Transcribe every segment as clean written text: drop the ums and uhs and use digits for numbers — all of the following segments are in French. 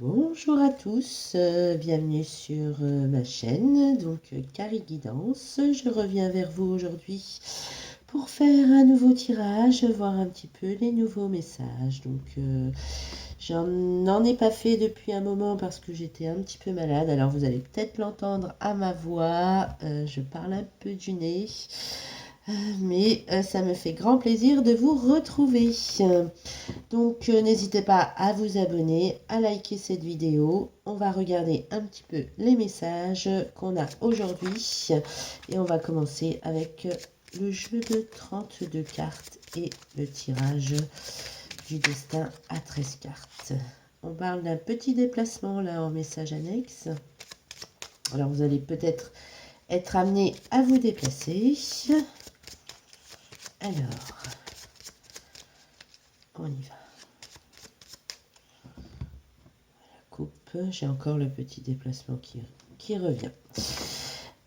Bonjour à tous, bienvenue sur ma chaîne, donc Carrie Guidance. Je reviens vers vous aujourd'hui pour faire un nouveau tirage, voir un petit peu les nouveaux messages. Donc j'en ai pas fait depuis un moment parce que j'étais un petit peu malade. Alors vous allez peut-être l'entendre à ma voix, je parle un peu du nez. Mais ça me fait grand plaisir de vous retrouver. Donc n'hésitez pas à vous abonner, à liker cette vidéo. On va regarder un petit peu les messages qu'on a aujourd'hui. Et on va commencer avec le jeu de 32 cartes et le tirage du destin à 13 cartes. On parle d'un petit déplacement là en message annexe. Alors vous allez peut-être être amené à vous déplacer. Alors, on y va. Coupe, j'ai encore le petit déplacement qui revient.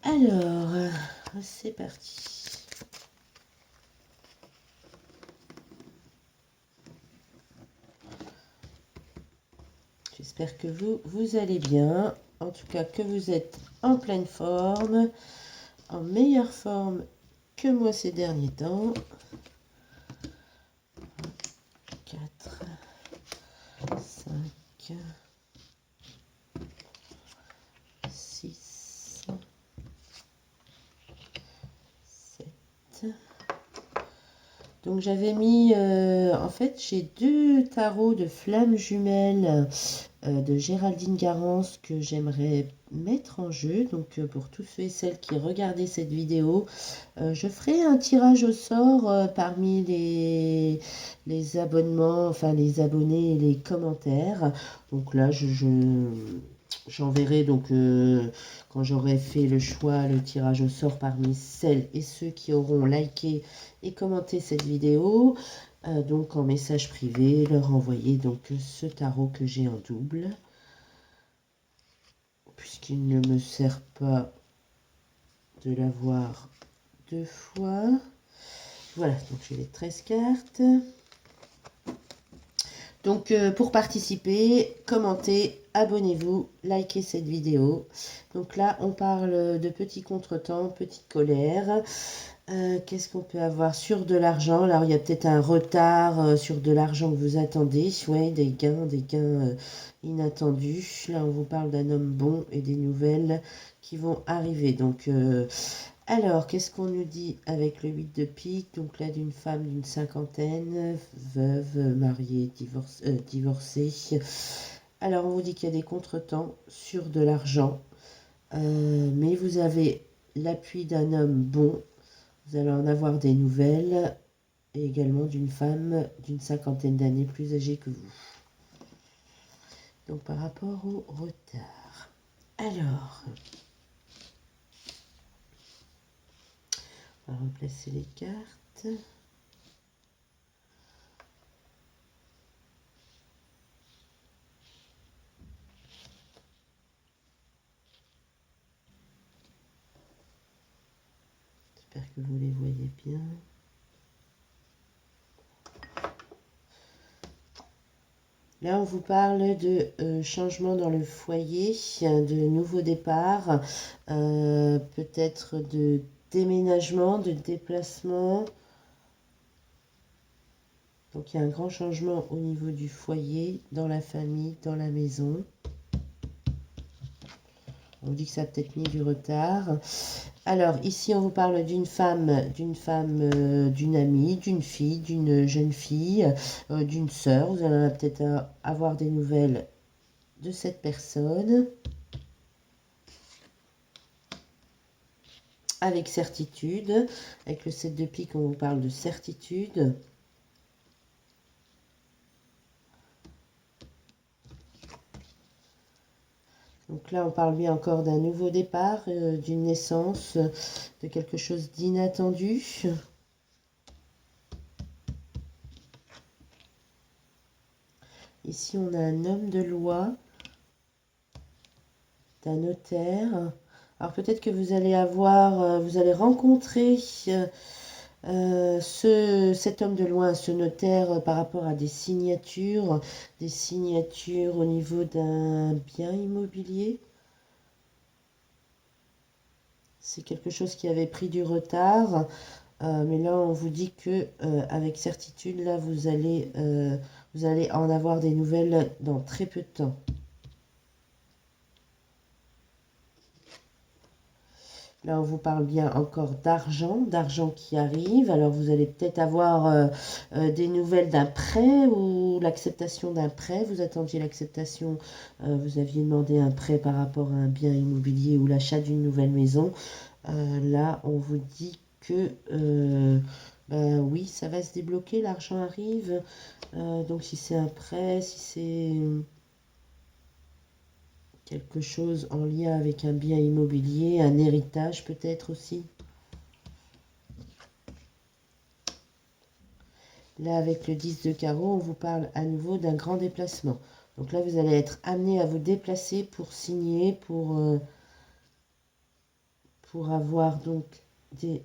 Alors, c'est parti. J'espère que vous allez bien. En tout cas, que vous êtes en pleine forme, en meilleure forme que moi ces derniers temps. 4, 5, 6, 7. Donc j'avais mis, en fait j'ai deux tarots de flammes jumelles de Géraldine Garance que j'aimerais mettre en jeu. Donc pour tous ceux et celles qui regardaient cette vidéo, je ferai un tirage au sort parmi les abonnements, enfin les abonnés et les commentaires. Donc là j'enverrai donc quand j'aurai fait le choix, le tirage au sort parmi celles et ceux qui auront liké et commenté cette vidéo. Donc en message privé, leur envoyer donc ce tarot que j'ai en double. Puisqu'il ne me sert pas de l'avoir deux fois. Voilà, donc j'ai les 13 cartes. Donc pour participer, commentez, abonnez-vous, likez cette vidéo. Donc là, on parle de petits contretemps, petite colère. Qu'est-ce qu'on peut avoir sur de l'argent? Alors il y a peut-être un retard sur de l'argent que vous attendez. Ouais, des gains inattendus. Là, on vous parle d'un homme bon et des nouvelles qui vont arriver. Donc alors, qu'est-ce qu'on nous dit avec le 8 de pique? Donc là, d'une femme d'une cinquantaine, veuve, mariée, divorcée. Alors, on vous dit qu'il y a des contretemps sur de l'argent. Mais vous avez l'appui d'un homme bon. Vous allez en avoir des nouvelles. Et également d'une femme d'une cinquantaine d'années plus âgée que vous. Donc, par rapport au retard. Alors... on va replacer les cartes. J'espère que vous les voyez bien. Là, on vous parle de changement dans le foyer, de nouveau départ, peut-être de déménagement, de déplacement. Donc, il y a un grand changement au niveau du foyer, dans la famille, dans la maison. On dit que ça a peut-être mis du retard. Alors, ici, on vous parle d'une femme, d'une amie, d'une fille, d'une jeune fille, d'une sœur. Vous allez peut-être avoir des nouvelles de cette personne. Avec certitude. Avec le 7 de pique, on vous parle de certitude. Donc là, on parle bien encore d'un nouveau départ, d'une naissance, de quelque chose d'inattendu. Ici, on a un homme de loi, d'un notaire. Alors peut-être que vous allez avoir, vous allez rencontrer Cet homme de loin, ce notaire, par rapport à des signatures au niveau d'un bien immobilier. C'est quelque chose qui avait pris du retard, mais là on vous dit que avec certitude, là vous allez en avoir des nouvelles dans très peu de temps. Là, on vous parle bien encore d'argent qui arrive. Alors, vous allez peut-être avoir des nouvelles d'un prêt ou l'acceptation d'un prêt. Vous attendiez l'acceptation, vous aviez demandé un prêt par rapport à un bien immobilier ou l'achat d'une nouvelle maison. Là, on vous dit que ben oui, ça va se débloquer, l'argent arrive. Donc, si c'est un prêt, si c'est quelque chose en lien avec un bien immobilier, un héritage peut-être aussi. Là, avec le 10 de carreau, on vous parle à nouveau d'un grand déplacement. Donc là, vous allez être amené à vous déplacer pour signer, pour avoir donc des,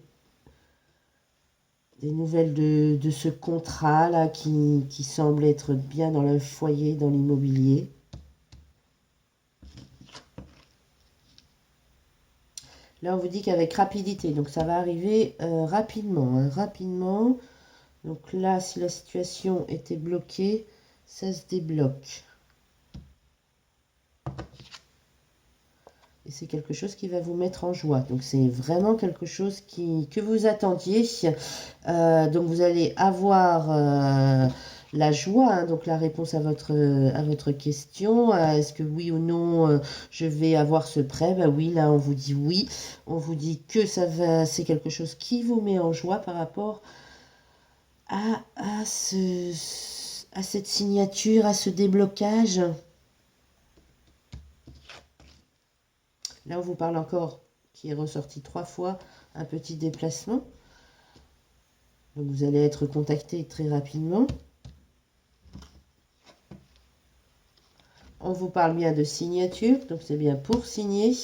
des nouvelles de ce contrat-là qui semble être bien dans le foyer, dans l'immobilier. Là, on vous dit qu'avec rapidité, donc ça va arriver rapidement, hein, rapidement. Donc là, si la situation était bloquée, ça se débloque. Et c'est quelque chose qui va vous mettre en joie. Donc c'est vraiment quelque chose que vous attendiez. Donc vous allez avoir la joie, hein, donc la réponse à votre question. Est-ce que oui ou non, je vais avoir ce prêt? Ben oui, là on vous dit oui. On vous dit que c'est quelque chose qui vous met en joie par rapport à cette signature, à ce déblocage. Là, on vous parle encore, qui est ressorti 3 fois, un petit déplacement. Donc, vous allez être contacté très rapidement. On vous parle bien de signature, donc c'est bien pour signer.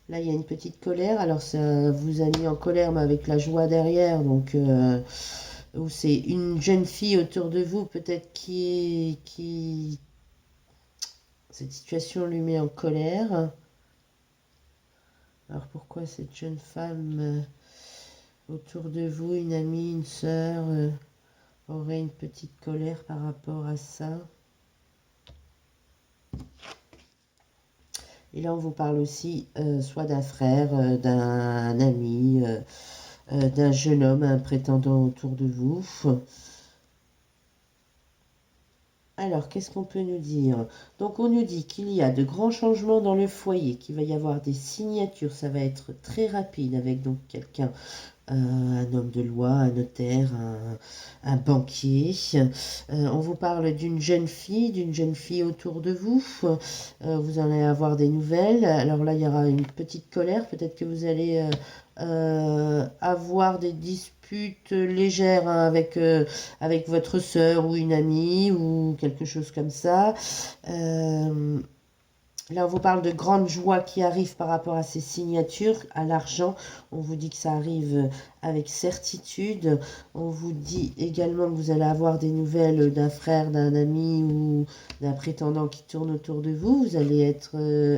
Là, il y a une petite colère. Alors, ça vous a mis en colère, mais avec la joie derrière. Donc, où c'est une jeune fille autour de vous, peut-être qui... Cette situation lui met en colère. Alors, pourquoi cette jeune femme autour de vous, une amie, une sœur, aurait une petite colère par rapport à ça? Et là, on vous parle aussi soit d'un frère, d'un ami, d'un jeune homme, un prétendant autour de vous. Alors, qu'est-ce qu'on peut nous dire? Donc, on nous dit qu'il y a de grands changements dans le foyer, qu'il va y avoir des signatures, ça va être très rapide avec donc quelqu'un, un homme de loi, un notaire, un banquier. On vous parle d'une jeune fille autour de vous. Vous allez avoir des nouvelles. Alors là, il y aura une petite colère. Peut-être que vous allez avoir des disputes légères, hein, avec votre sœur ou une amie ou quelque chose comme ça. Là, on vous parle de grande joie qui arrive par rapport à ces signatures, à l'argent. On vous dit que ça arrive avec certitude. On vous dit également que vous allez avoir des nouvelles d'un frère, d'un ami ou d'un prétendant qui tourne autour de vous. Vous allez être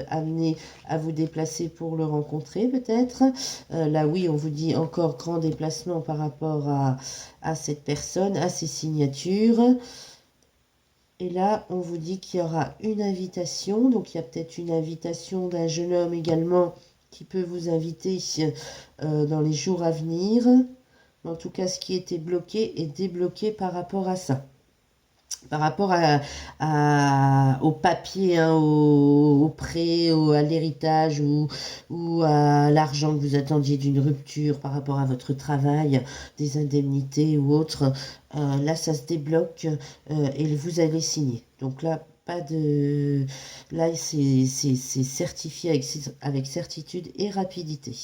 amené à vous déplacer pour le rencontrer peut-être. Là, oui, on vous dit encore grand déplacement par rapport à cette personne, à ces signatures. Et là, on vous dit qu'il y aura une invitation. Donc, il y a peut-être une invitation d'un jeune homme également qui peut vous inviter dans les jours à venir. Mais en tout cas, ce qui était bloqué est débloqué par rapport à ça. Par rapport au papier, hein, au prêt, à l'héritage ou à l'argent que vous attendiez d'une rupture par rapport à votre travail, des indemnités ou autre, là ça se débloque et vous allez signer. Donc là, pas de... Là, c'est certifié avec certitude et rapidité.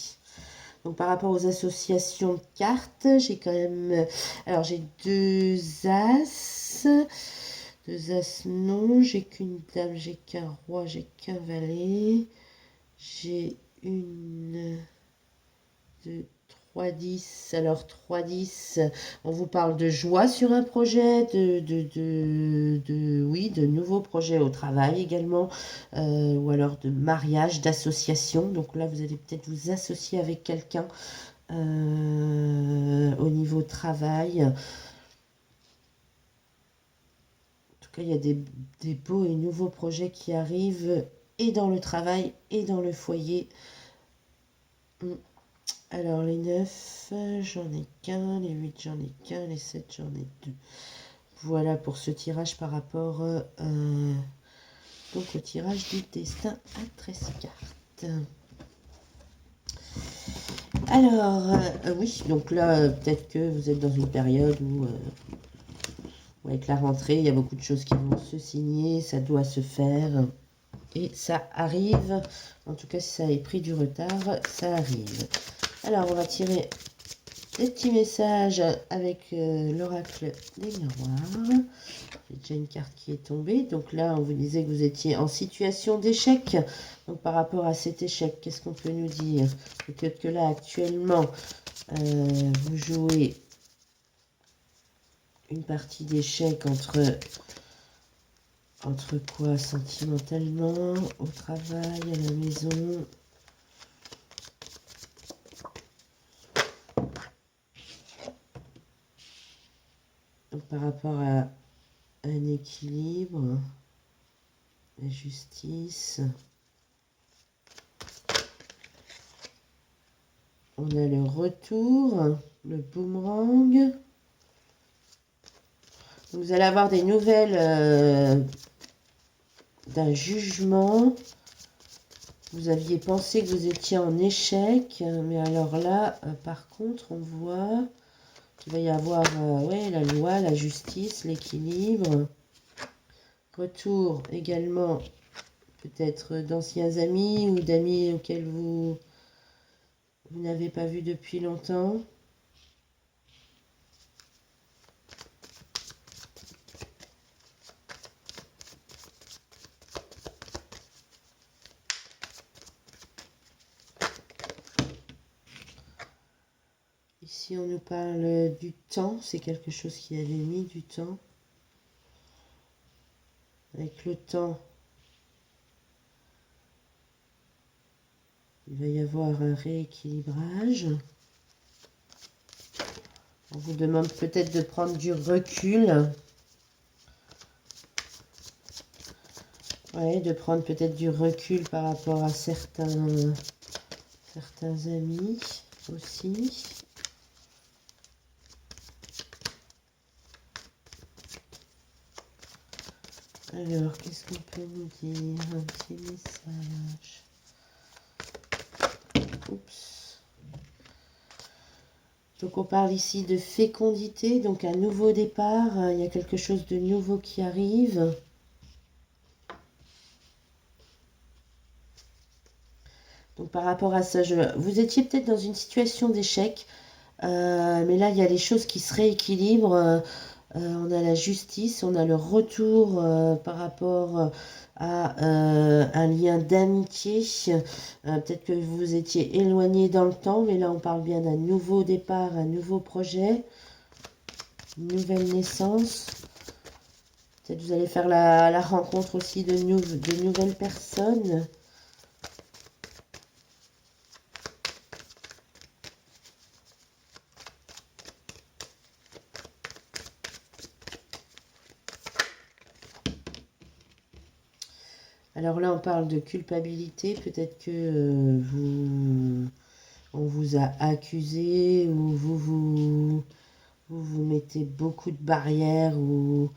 Donc par rapport aux associations de cartes, j'ai quand même... Alors j'ai deux As. Deux As, non. J'ai qu'une dame, j'ai qu'un roi, j'ai qu'un valet. J'ai une 2, 3, 10. Alors 3, 10, on vous parle de joie sur un projet, oui, de nouveaux projets au travail également, ou alors de mariage, d'association. Donc là, vous allez peut-être vous associer avec quelqu'un au niveau travail. En tout cas, il y a des beaux et nouveaux projets qui arrivent et dans le travail et dans le foyer. Alors les 9, j'en ai qu'un, les 8, j'en ai qu'un, les 7, j'en ai deux. Voilà pour ce tirage par rapport donc au tirage du destin à 13 cartes. Alors, oui, donc là, peut-être que vous êtes dans une période où, avec la rentrée, il y a beaucoup de choses qui vont se signer, ça doit se faire, et ça arrive. En tout cas, si ça a pris du retard, ça arrive. Alors, on va tirer des petits messages avec l'oracle des miroirs. J'ai déjà une carte qui est tombée. Donc là, on vous disait que vous étiez en situation d'échec. Donc par rapport à cet échec, qu'est-ce qu'on peut nous dire? Peut-être que là, actuellement, vous jouez une partie d'échec entre quoi? Sentimentalement, au travail, à la maison. Donc par rapport à un équilibre, la justice. On a le retour, le boomerang. Vous allez avoir des nouvelles d'un jugement. Vous aviez pensé que vous étiez en échec, mais alors là, par contre, on voit qu'il va y avoir ouais, la loi, la justice, l'équilibre. Retour également peut-être d'anciens amis ou d'amis auxquels vous n'avez pas vu depuis longtemps. Ici, on nous parle du temps. C'est quelque chose qui avait mis du temps. Avec le temps, il va y avoir un rééquilibrage. On vous demande peut-être de prendre du recul. Ouais, de prendre peut-être du recul par rapport à certains amis aussi. Alors, qu'est-ce qu'on peut nous dire? Un petit message. Oups. Donc, on parle ici de fécondité, donc un nouveau départ. Il y a quelque chose de nouveau qui arrive. Donc, par rapport à ça, vous étiez peut-être dans une situation d'échec. Mais là, il y a les choses qui se rééquilibrent. On a la justice, on a le retour par rapport à un lien d'amitié. Peut-être que vous vous étiez éloigné dans le temps, mais là, on parle bien d'un nouveau départ, un nouveau projet, une nouvelle naissance. Peut-être que vous allez faire la rencontre aussi de nouvelles personnes. Alors là, on parle de culpabilité. Peut-être que on vous a accusé ou vous mettez beaucoup de barrières ou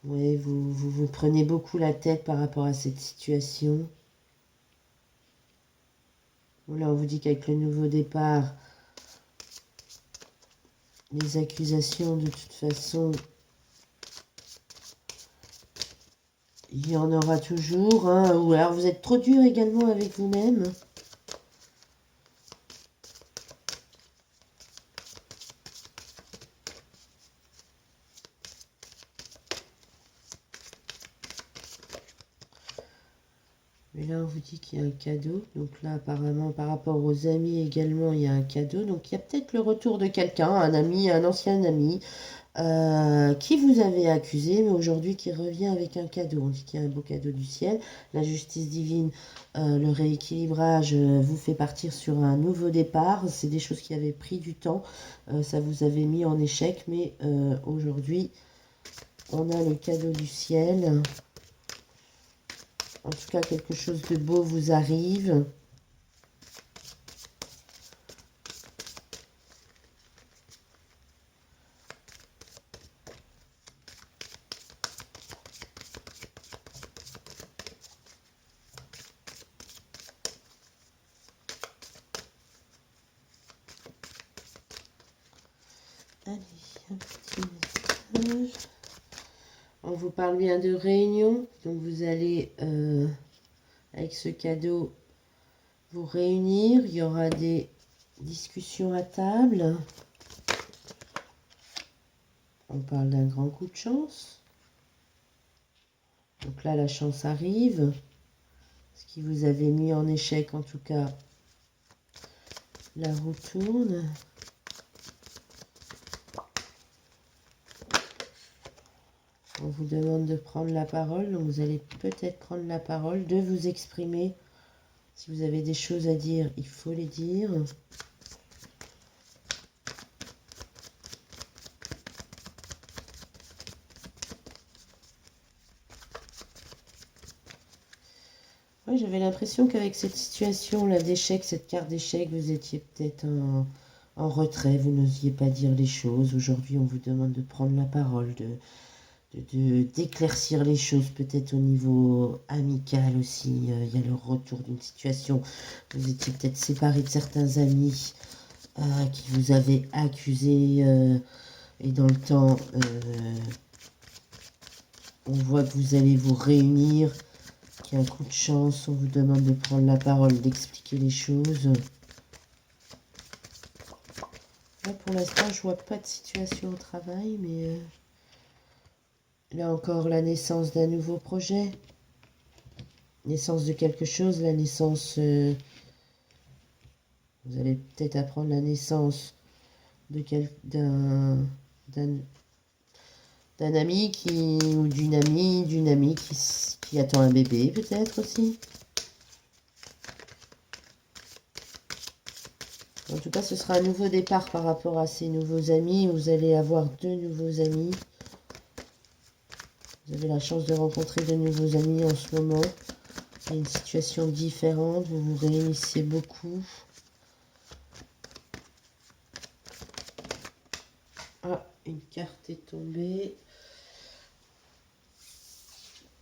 ouais, vous prenez beaucoup la tête par rapport à cette situation. Là, on vous dit qu'avec le nouveau départ, les accusations, de toute façon, il y en aura toujours. Hein, ou alors, vous êtes trop dur également avec vous-même. Mais là, on vous dit qu'il y a un cadeau. Donc là, apparemment, par rapport aux amis également, il y a un cadeau. Donc il y a peut-être le retour de quelqu'un, un ami, un ancien ami, qui vous avait accusé, mais aujourd'hui qui revient avec un cadeau. On dit qu'il y a un beau cadeau du ciel. La justice divine, le rééquilibrage vous fait partir sur un nouveau départ. C'est des choses qui avaient pris du temps. Ça vous avait mis en échec, mais aujourd'hui, on a le cadeau du ciel. En tout cas, quelque chose de beau vous arrive. Allez, un petit message. On vous parle bien de réunion. Donc vous allez, avec ce cadeau, vous réunir. Il y aura des discussions à table. On parle d'un grand coup de chance. Donc là, la chance arrive. Ce qui vous avait mis en échec, en tout cas, la roue tourne. On vous demande de prendre la parole, donc vous allez peut-être prendre la parole, de vous exprimer. Si vous avez des choses à dire, il faut les dire. Ouais, j'avais l'impression qu'avec cette situation-là d'échec, cette carte d'échec, vous étiez peut-être en retrait, vous n'osiez pas dire les choses. Aujourd'hui, on vous demande de prendre la parole, d'éclaircir les choses, peut-être au niveau amical aussi. Il y a le retour d'une situation. Vous étiez peut-être séparés de certains amis qui vous avaient accusé. Et dans le temps, on voit que vous allez vous réunir, qu'il y a un coup de chance. On vous demande de prendre la parole, d'expliquer les choses. Là, pour l'instant, je vois pas de situation au travail, mais... là encore, la naissance d'un nouveau projet. Naissance de quelque chose, la naissance... vous allez peut-être apprendre la naissance d'un ami ou d'une amie qui attend un bébé, peut-être aussi. En tout cas, ce sera un nouveau départ par rapport à ces nouveaux amis. Vous allez avoir de nouveaux amis. Vous avez la chance de rencontrer de nouveaux amis en ce moment. Il y a une situation différente. Vous vous réunissez beaucoup. Ah, une carte est tombée.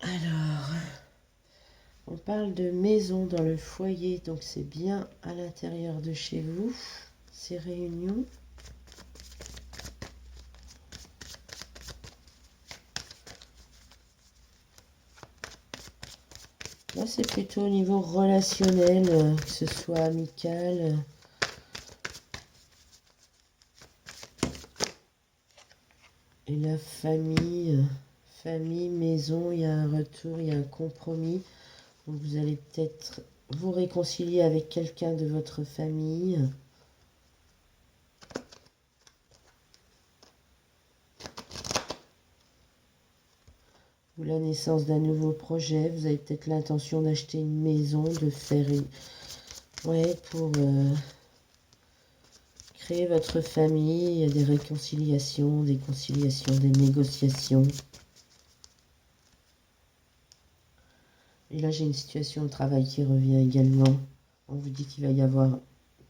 Alors, on parle de maison dans le foyer. Donc, c'est bien à l'intérieur de chez vous, ces réunions. Là, c'est plutôt au niveau relationnel, que ce soit amical. Et la famille, maison, il y a un retour, il y a un compromis. Donc vous allez peut-être vous réconcilier avec quelqu'un de votre famille. Ou la naissance d'un nouveau projet. Vous avez peut-être l'intention d'acheter une maison, de faire une... ouais, pour créer votre famille. Il y a des réconciliations, des conciliations, des négociations. Et là, j'ai une situation de travail qui revient également. On vous dit qu'il va y avoir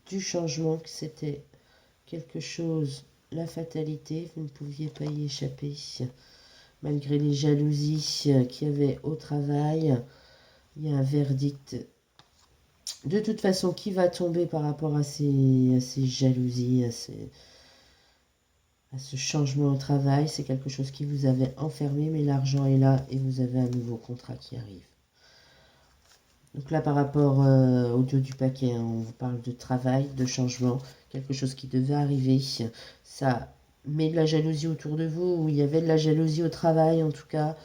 du changement, que c'était quelque chose, la fatalité, vous ne pouviez pas y échapper. Malgré les jalousies qu'il y avait au travail, il y a un verdict de toute façon qui va tomber par rapport à ces jalousies, à ce changement au travail. C'est quelque chose qui vous avait enfermé, mais l'argent est là et vous avez un nouveau contrat qui arrive. Donc là, par rapport au dos du paquet, hein, on vous parle de travail, de changement, quelque chose qui devait arriver. Ça met de la jalousie autour de vous, ou il y avait de la jalousie au travail en tout cas.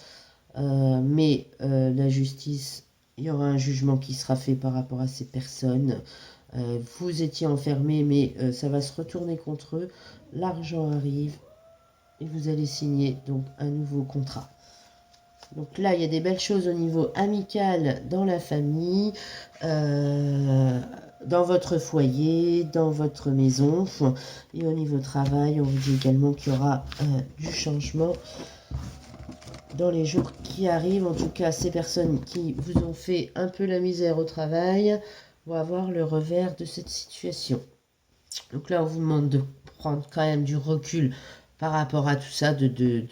Mais la justice il y aura un jugement qui sera fait par rapport à ces personnes. Vous étiez enfermé, mais ça va se retourner contre eux. L'argent arrive et vous allez signer donc un nouveau contrat. Donc là, il y a des belles choses au niveau amical dans la famille, dans votre foyer, dans votre maison. Et au niveau travail, on vous dit également qu'il y aura du changement dans les jours qui arrivent. En tout cas, ces personnes qui vous ont fait un peu la misère au travail vont avoir le revers de cette situation. Donc là, on vous demande de prendre quand même du recul par rapport à tout ça, de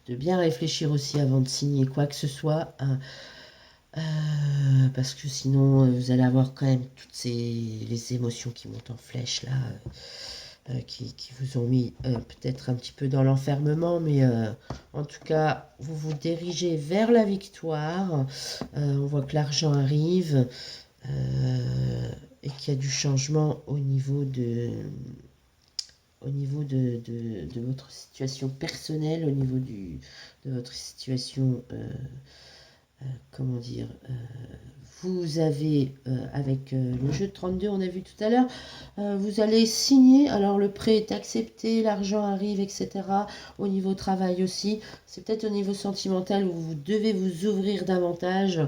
bien réfléchir aussi avant de signer quoi que ce soit, hein, parce que sinon, vous allez avoir quand même toutes les émotions qui montent en flèche là, qui vous ont mis peut-être un petit peu dans l'enfermement, mais en tout cas, vous vous dirigez vers la victoire. On voit que l'argent arrive et qu'il y a du changement au niveau de votre situation personnelle, au niveau de votre situation, comment dire, vous avez, avec le jeu de 32, on a vu tout à l'heure, vous allez signer, alors le prêt est accepté, l'argent arrive, etc. Au niveau travail aussi, c'est peut-être au niveau sentimental où vous devez vous ouvrir davantage.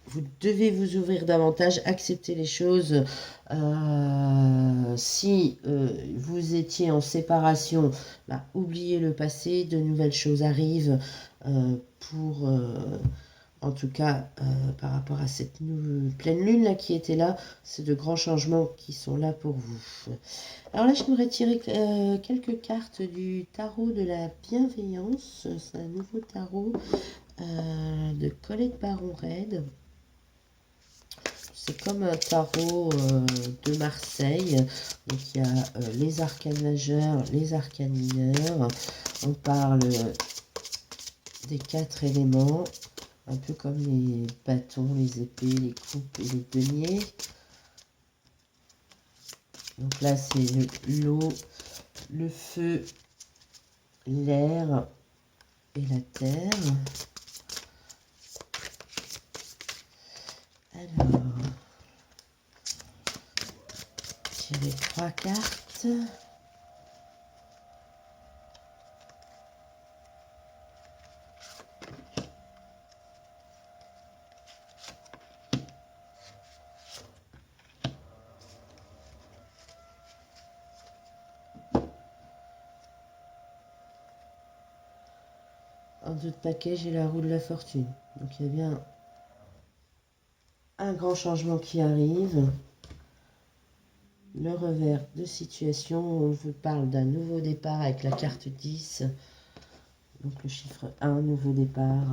Vous devez vous ouvrir davantage, accepter les choses. Si vous étiez en séparation, bah, oubliez le passé, de nouvelles choses arrivent pour, en tout cas, par rapport à cette pleine lune là qui était là, c'est de grands changements qui sont là pour vous. Alors là, je voudrais tirer quelques cartes du tarot de la bienveillance. C'est un nouveau tarot de Colette Baron-Red. C'est comme un tarot de Marseille. Donc il y a les arcanes majeurs, les arcanes mineurs. On parle des 4 éléments, un peu comme les bâtons, les épées, les coupes et les deniers. Donc là c'est l'eau, le feu, l'air et la terre. Alors, tirer 3 cartes. En d'autres paquets, j'ai la roue de la fortune. Donc il y a bien un grand changement qui arrive. Le revers de situation, on vous parle d'un nouveau départ avec la carte 10. Donc le chiffre 1, nouveau départ,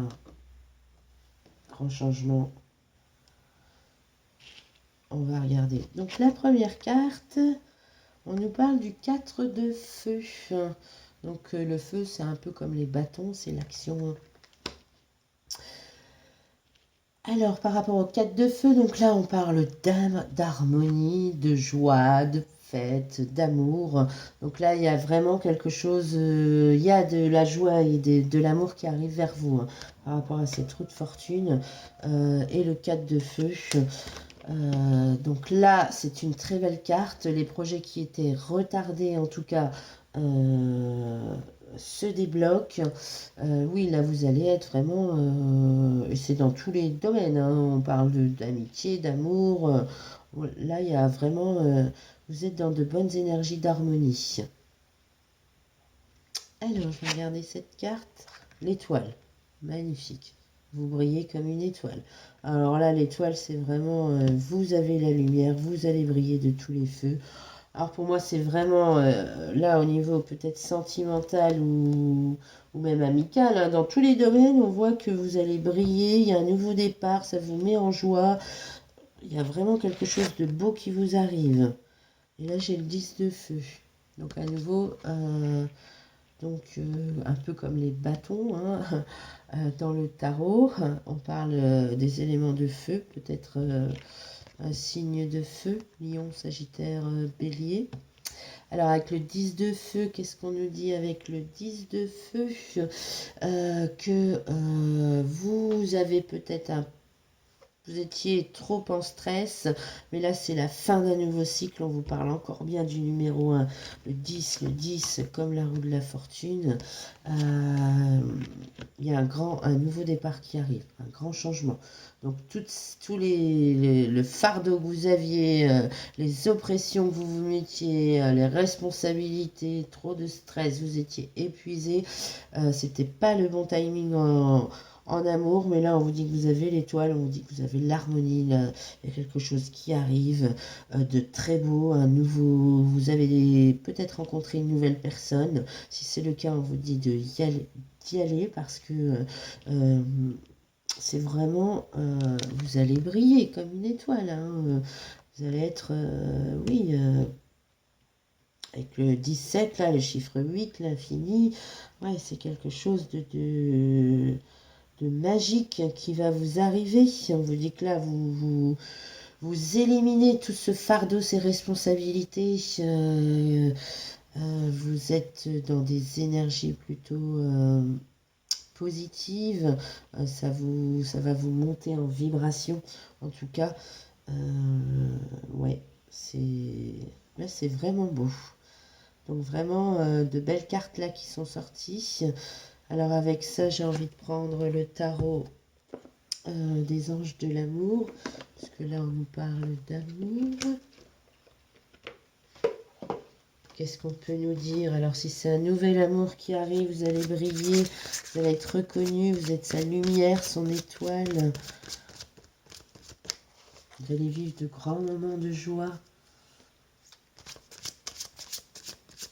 grand changement. On va regarder. Donc la première carte, on nous parle du 4 de feu. Donc le feu, c'est un peu comme les bâtons, c'est l'action. Alors, par rapport au 4 de feu, donc là, on parle d'âme, d'harmonie, de joie, de fête, d'amour. Donc là, il y a vraiment quelque chose, il y a de la joie et de l'amour qui arrive vers vous, hein, par rapport à cette roue de fortune et le 4 de feu. Donc là, c'est une très belle carte. Les projets qui étaient retardés, en tout cas, se débloquent. Oui, là, vous allez être vraiment... et c'est dans tous les domaines, hein, on parle d'amitié, d'amour. Là, il y a vraiment... vous êtes dans de bonnes énergies d'harmonie. Alors, je vais regarder cette carte. L'étoile. Magnifique. Vous brillez comme une étoile. Alors là, l'étoile, c'est vraiment... vous avez la lumière, vous allez briller de tous les feux. Alors pour moi, c'est vraiment là au niveau peut-être sentimental ou même amical, hein. Dans tous les domaines, on voit que vous allez briller, il y a un nouveau départ, ça vous met en joie. Il y a vraiment quelque chose de beau qui vous arrive. Et là, j'ai le 10 de feu. Donc à nouveau, un peu comme les bâtons, hein, dans le tarot, on parle des éléments de feu, peut-être un signe de feu, lion, sagittaire, bélier. Alors avec le 10 de feu, qu'est-ce qu'on nous dit avec le 10 de feu? Que vous avez peut-être vous étiez trop en stress, mais là c'est la fin d'un nouveau cycle, on vous parle encore bien du numéro 1, le 10 comme la roue de la fortune. Il y a un nouveau départ qui arrive, un grand changement. Donc tous le fardeau que vous aviez, les oppressions que vous vous mettiez, les responsabilités, trop de stress, vous étiez épuisé, c'était pas le bon timing en amour, mais là on vous dit que vous avez l'étoile, on vous dit que vous avez l'harmonie, il y a quelque chose qui arrive de très beau, un nouveau, vous avez peut-être rencontré une nouvelle personne, si c'est le cas on vous dit d'y aller parce que c'est vraiment, vous allez briller comme une étoile, hein, vous allez être, oui, avec le 17 là, le chiffre 8, l'infini, ouais, c'est quelque chose de magique qui va vous arriver. On vous dit que là, vous éliminez tout ce fardeau, ces responsabilités. Vous êtes dans des énergies plutôt positives. Ça va vous monter en vibration. En tout cas, ouais, là, c'est vraiment beau. Donc vraiment de belles cartes là qui sont sorties. Alors avec ça, j'ai envie de prendre le tarot des anges de l'amour, parce que là on nous parle d'amour. Qu'est-ce qu'on peut nous dire? Alors si c'est un nouvel amour qui arrive, vous allez briller, vous allez être reconnu, vous êtes sa lumière, son étoile. Vous allez vivre de grands moments de joie.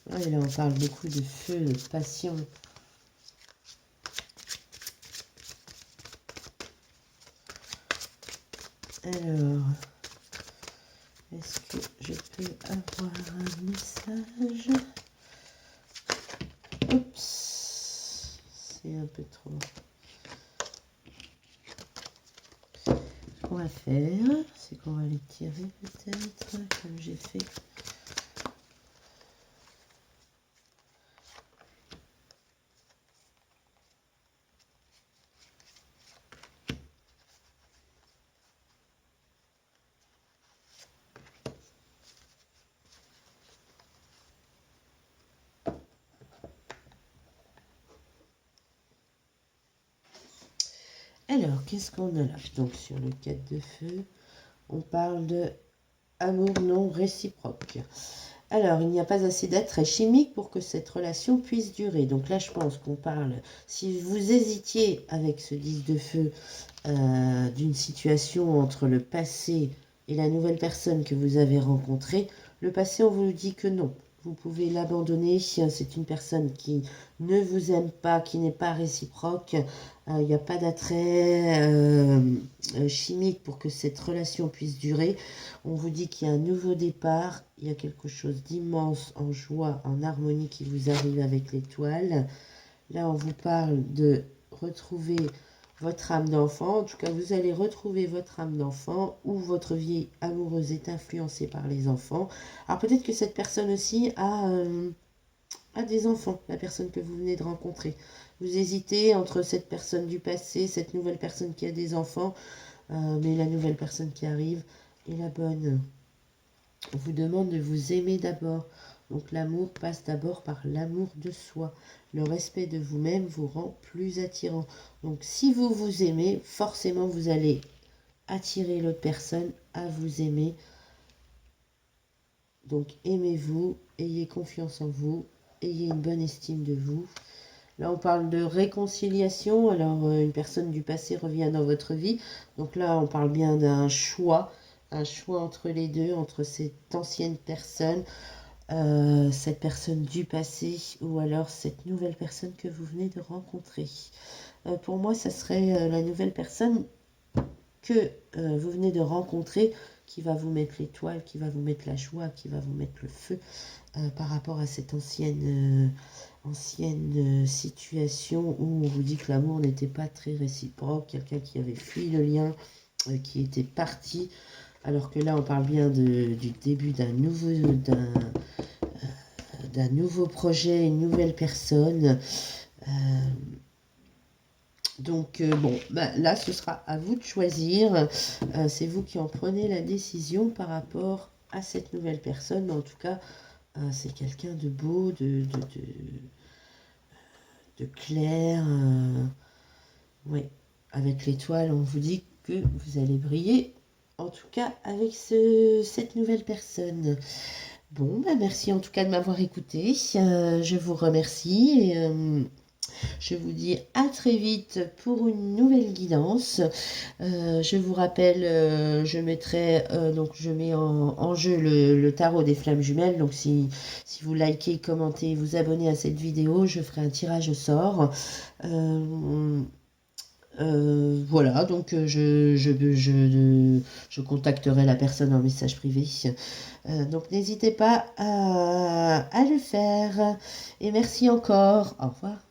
Ouais, là on parle beaucoup de feu, de passion. Alors, est-ce que je peux avoir un message? Oups, c'est un peu trop. Ce qu'on va faire, c'est qu'on va les tirer peut-être, comme j'ai fait. Alors, qu'est-ce qu'on a là? Donc, sur le 4 de feu, on parle de amour non réciproque. Alors, il n'y a pas assez d'attrait chimique pour que cette relation puisse durer. Donc là, je pense qu'on parle, si vous hésitiez avec ce 10 de feu, d'une situation entre le passé et la nouvelle personne que vous avez rencontrée, le passé, on vous dit que non. Vous pouvez l'abandonner. C'est une personne qui ne vous aime pas, qui n'est pas réciproque. Il n'y a pas d'attrait chimique pour que cette relation puisse durer. On vous dit qu'il y a un nouveau départ. Il y a quelque chose d'immense en joie, en harmonie qui vous arrive avec l'étoile. Là, on vous parle de retrouver votre âme d'enfant. En tout cas, vous allez retrouver votre âme d'enfant ou votre vie amoureuse est influencée par les enfants. Alors peut-être que cette personne aussi a des enfants, la personne que vous venez de rencontrer. Vous hésitez entre cette personne du passé, cette nouvelle personne qui a des enfants, mais la nouvelle personne qui arrive est la bonne. On vous demande de vous aimer d'abord. Donc l'amour passe d'abord par l'amour de soi. Le respect de vous-même vous rend plus attirant. Donc si vous vous aimez, forcément vous allez attirer l'autre personne à vous aimer. Donc aimez-vous, ayez confiance en vous, ayez une bonne estime de vous. Là on parle de réconciliation. Alors une personne du passé revient dans votre vie. Donc là on parle bien d'un choix. Un choix entre les deux, entre cette ancienne personne, cette personne du passé ou alors cette nouvelle personne que vous venez de rencontrer. Pour moi, ça serait la nouvelle personne que vous venez de rencontrer qui va vous mettre l'étoile, qui va vous mettre la joie, qui va vous mettre le feu par rapport à cette ancienne situation où on vous dit que l'amour n'était pas très réciproque, quelqu'un qui avait fui le lien, qui était parti. Alors que là, on parle bien du début d'un d'un nouveau projet, une nouvelle personne. Donc, bon, bah, là, ce sera à vous de choisir. C'est vous qui en prenez la décision par rapport à cette nouvelle personne. Mais en tout cas, c'est quelqu'un de beau, de clair. Oui, avec l'étoile, on vous dit que vous allez briller. En tout cas, avec cette nouvelle personne. Bon, bah, merci en tout cas de m'avoir écouté. Je vous remercie et je vous dis à très vite pour une nouvelle guidance. Je vous rappelle, je mettrai donc je mets en jeu le tarot des flammes jumelles. Donc si vous likez, commentez, vous abonnez à cette vidéo, je ferai un tirage au sort. Voilà, donc je contacterai la personne en message privé. Donc n'hésitez pas à le faire. Et merci encore. Au revoir.